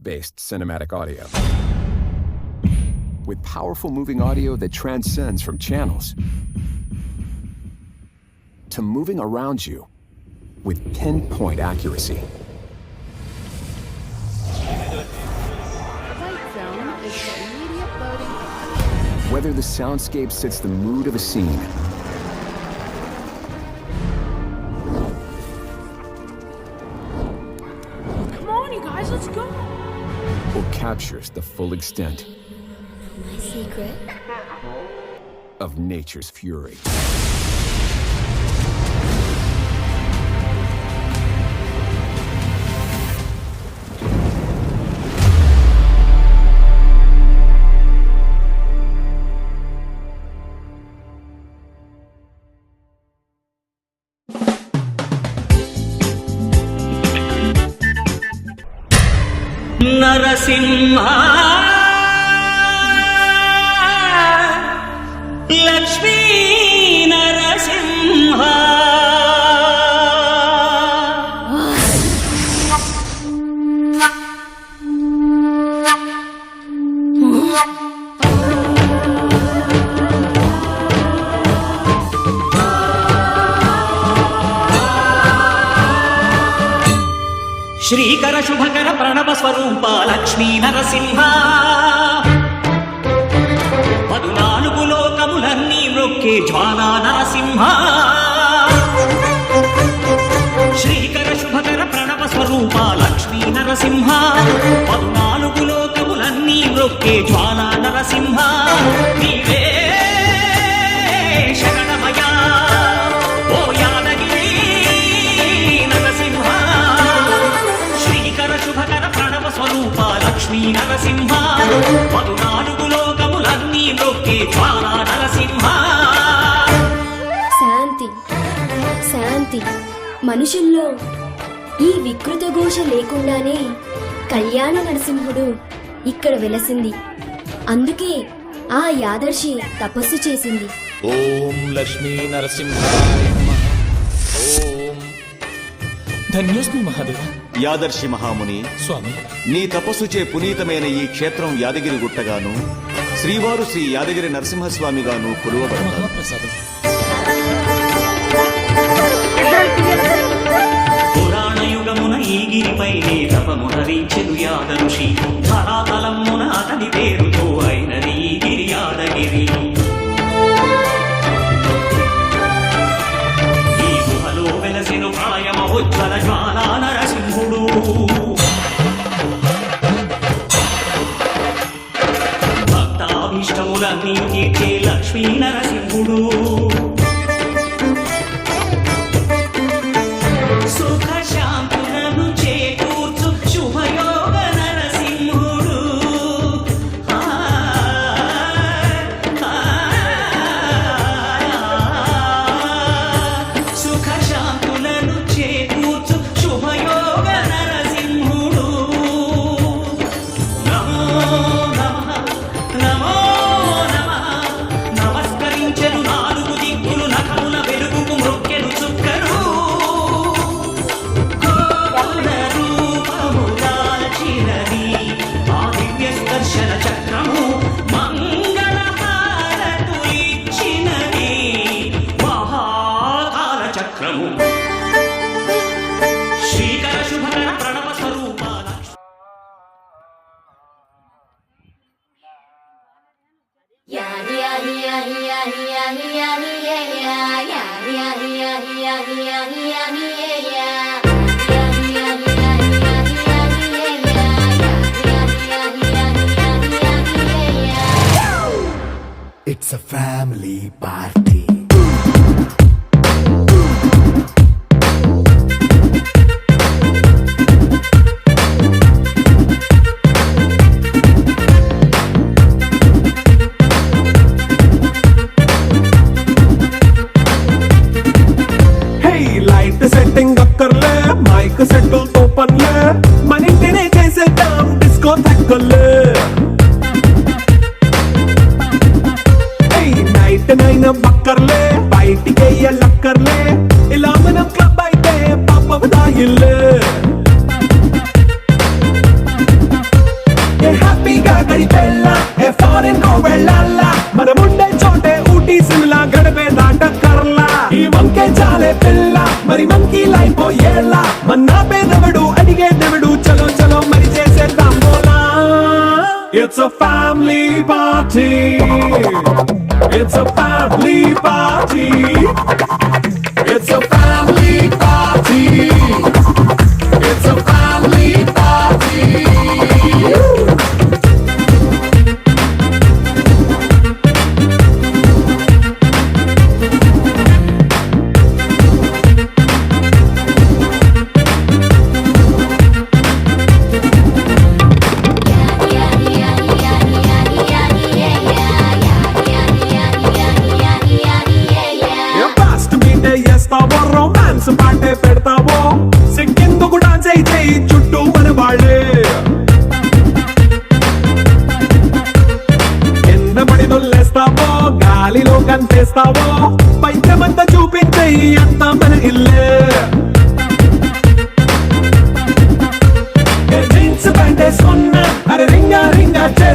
voice-based cinematic audio. With powerful moving audio that transcends from channels to moving around you with pinpoint accuracy. Whether the soundscape sits the mood of a scene, come on, you guys, let's go. or captures the full extent My secret? of nature's fury. Narasimha Lakshmi Narasimha శ్రీకర శుభకర ప్రణవ స్వరూప లక్ష్మీ నరసింహ 14 లోకములన్నీ మ్రొక్కే జ్వాలా నరసింహ శ్రీకర శుభకర ప్రణవ స్వరూప లక్ష్మీ నరసింహ 14 లోకములన్నీ మ్రొక్కే జ్వాలా నరసింహ నీవే శరణమయా ఓ యాదగిరి నరసింహ శ్రీకర శుభకర ప్రణవ స్వరూప లక్ష్మీ నరసింహ 14 లోకములన్నీ మ్రొక్కే జ్వాలా నరసింహ శాంతి శాంతి మనుషుల్లో ఈ వికృత ఘోష లేకుండానే కళ్యాణ నరసింహుడు ఇక్కడ వెలసింది. అందుకే ఆ యాదర్శి తపస్సు చేసింది. ఓం లక్ష్మీ నరసింహాయ నమః. ఓం ధన్యోస్మి మహాదేవ. యాదర్శి మహాముని స్వామి, నీ తపస్సుచే పునీతమైన ఈ క్షేత్రం యాదగిరి గుట్టగాను శ్రీవారు శ్రీ యాదగిరి నరసింహస్వామిగాను కొలువబడతారు. మహాప్రసాదం. పురాణయుగమున ఈ గిరిపైనే తపమునరించెను యాదఋషి ధరాతలమున అతని పేరుతో అయినది ఈ గిరి యాదగిరి. ఈ గుహలో వెలసిన ప్రాయమహోజ్వల జ్వాలా నరసింహుడు భక్తాభీష్టములన్నీ తీర్చే లక్ష్మీ నరసింహుడు సుఖ శాంతులను చేకూర్చు శుభయోగ నరసింహుడు సుఖ శాంతులను చేకూర్చు శుభయోగ నరసింహుడు. నమో నమః నమో నమః నమస్కరించెను 4 దిక్కులు నఖముల వెలుగుకు మ్రొక్కెను చుక్కరు దర్శన చక్రము మంగళహారతులిచ్చినది మహాకాల చక్రము శ్రీకర శుభకర ప్రణవ స్వరూప It's a family party. Hey, light setting అక్కర్లే మైక్ సెట్టిల్ తో పనిలే మన ఇంటినే చేసేద్దాం డిస్కో తక్కలే. నైట్ నైన్ బక్క a family party. It's a family party. It's a family party. It's a family party. Fast మీటే చేస్తావో రొమాన్స్ పాటే పెడతావో సిగ్గెందుకు డాన్స్ అయితే చుట్టూ మన వాళ్ళే కింద పడి దొల్లేస్తావో గాలిలో కనిపిస్తావో పైకమంతా చూపించే అంతా మన ఇల్లే జీన్స్ ప్యాంట్ వేసుకున్నా అరే రింగా రింగా